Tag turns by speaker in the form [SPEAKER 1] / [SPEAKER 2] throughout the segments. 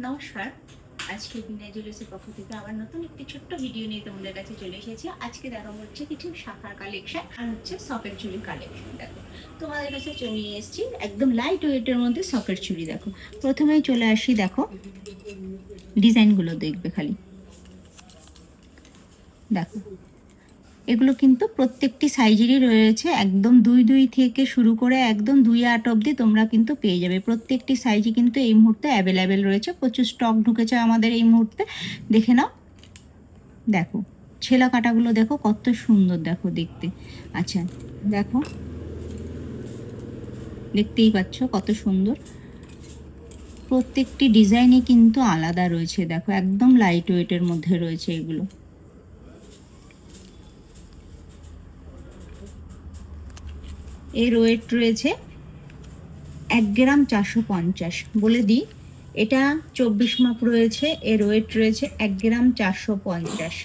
[SPEAKER 1] নমস্কার, আজকে বিনয় জুয়েলার্সের পক্ষ থেকে আবার নতুন একটি ছোট্ট ভিডিও নিয়ে তোমাদের কাছে চলে এসেছি। আজকে দেখাবো হচ্ছে কিছু শাখার কালেকশন আর হচ্ছে সকেট চুড়ির কালেকশন। দেখো তোমাদের কাছে নিয়ে এসেছি একদম লাইট ওয়েটের মধ্যে সকেট চুড়ি। দেখো প্রথমেই চলে আসি, দেখো ডিজাইনগুলো দেখবে খালি। দেখো এগুলো কিন্তু প্রত্যেকটি সাইজেরই রয়েছে, একদম 2-2 থেকে শুরু করে একদম 2-8 অবধি তোমরা কিন্তু পেয়ে যাবে। প্রত্যেকটি সাইজই কিন্তু এই মুহূর্তে অ্যাভেলেবেল রয়েছে, প্রচুর স্টক ঢুকেছে আমাদের এই মুহূর্তে। দেখে নাও, দেখো ছেলা কাটাগুলো দেখো কত সুন্দর, দেখো দেখতে। আচ্ছা দেখো, দেখতেই পাচ্ছ কত সুন্দর। প্রত্যেকটি ডিজাইনই কিন্তু আলাদা রয়েছে। দেখো একদম লাইট ওয়েটের মধ্যে রয়েছে এগুলো। এর ওয়েট রয়েছে 1 গ্রাম 450। বলে দিই, এটা 24 মাপ রয়েছে। এর ওয়েট রয়েছে 1 গ্রাম 450।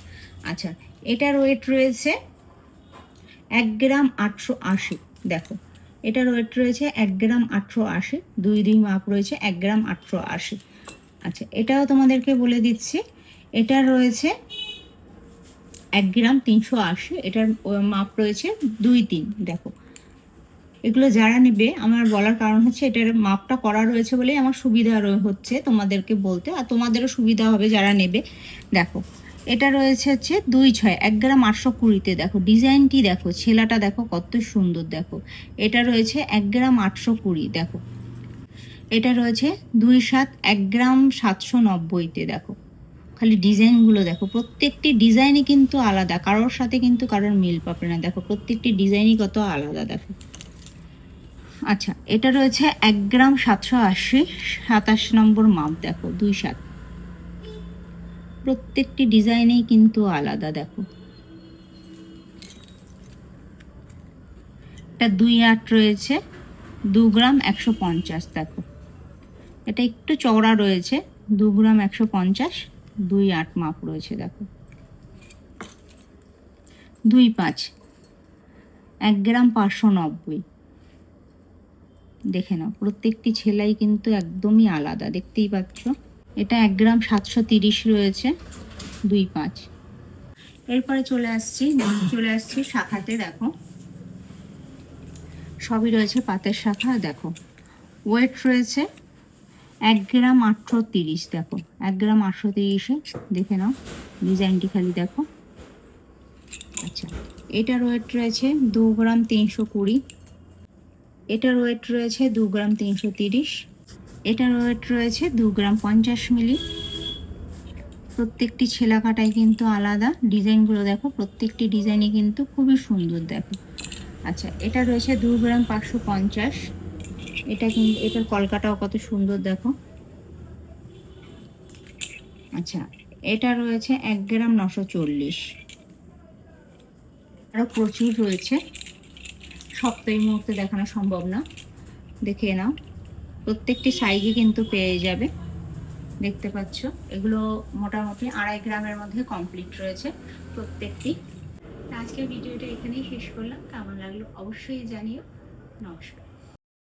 [SPEAKER 1] আচ্ছা, এটার ওয়েট রয়েছে 1 গ্রাম 880। দেখো এটার ওয়েট রয়েছে 1 গ্রাম 880, 2 মাপ রয়েছে 1 গ্রাম 880। আচ্ছা, এটাও তোমাদেরকে বলে দিচ্ছি, এটা রয়েছে 1 গ্রাম 380, এটার মাপ রয়েছে 2-3। দেখো এগুলো যারা নেবে, আমার বলার কারণ হচ্ছে এটার মাপটা করা রয়েছে বলেই আমার সুবিধা হচ্ছে তোমাদেরকে বলতে, আর তোমাদেরও সুবিধা হবে যারা নেবে। দেখো এটা রয়েছে হচ্ছে 2-6, 1 গ্রাম 820-তে। দেখো ডিজাইনটি দেখো, ছেলাটা দেখো কত সুন্দর। দেখো এটা রয়েছে 1 গ্রাম 820। দেখো এটা রয়েছে 2-7, 1 গ্রাম 790-তে। দেখো খালি ডিজাইনগুলো দেখো, প্রত্যেকটি ডিজাইনই কিন্তু আলাদা, কারোর সাথে কিন্তু কারোর মিল পাবে না। দেখো প্রত্যেকটি ডিজাইনই কত আলাদা। দেখো আচ্ছা, এটা রয়েছে 1 গ্রাম 780, 27 নম্বর মাপ। দেখো 2-7, প্রত্যেকটি ডিজাইনেই কিন্তু আলাদা। দেখো এটা 2-8 রয়েছে, 2 গ্রাম 150। দেখো এটা একটু চওড়া রয়েছে, 2 গ্রাম 150, 2-8 মাপ রয়েছে। দেখো 2-5, 1 গ্রাম 590। দেখে নাও প্রত্যেকটি ছেলাই কিন্তু একদমই আলাদা, দেখতেই পাচ্ছ। এটা 1 গ্রাম 730 রয়েছে, 2-5। এরপরে চলে আসছি শাখাতে। দেখো সবই রয়েছে পাতের শাখা। দেখো ওয়েট রয়েছে 1 গ্রাম 830। দেখো 1 গ্রাম 830-এ দেখে নাও ডিজাইনটি খালি দেখো। আচ্ছা, এটার ওয়েট রয়েছে 2 গ্রাম 320। এটার ওয়েট রয়েছে 2 গ্রাম 330। এটার ওয়েট রয়েছে 2 গ্রাম 50 মিলি। প্রত্যেকটি ছেলা কাটাই কিন্তু আলাদা, ডিজাইনগুলো দেখো প্রত্যেকটি ডিজাইনই কিন্তু খুবই সুন্দর। দেখো আচ্ছা, এটা রয়েছে 2 গ্রাম 550। এটা কিন্তু, এটার কলকাটাও কত সুন্দর দেখো। আচ্ছা, এটা রয়েছে 1 গ্রাম 940। আরও প্রচুর রয়েছে, সব তো এই মুহূর্তে দেখানো সম্ভব না। দেখে নাও প্রত্যেকটি সাইজই কিন্তু পেয়ে যাবে। দেখতে পাচ্ছ এগুলো মোটামুটি 2.5 গ্রামের মধ্যে কমপ্লিট রয়েছে প্রত্যেকটি। আজকের ভিডিওটা এখানেই শেষ করলাম, কেমন লাগলো অবশ্যই জানিও। নমস্কার।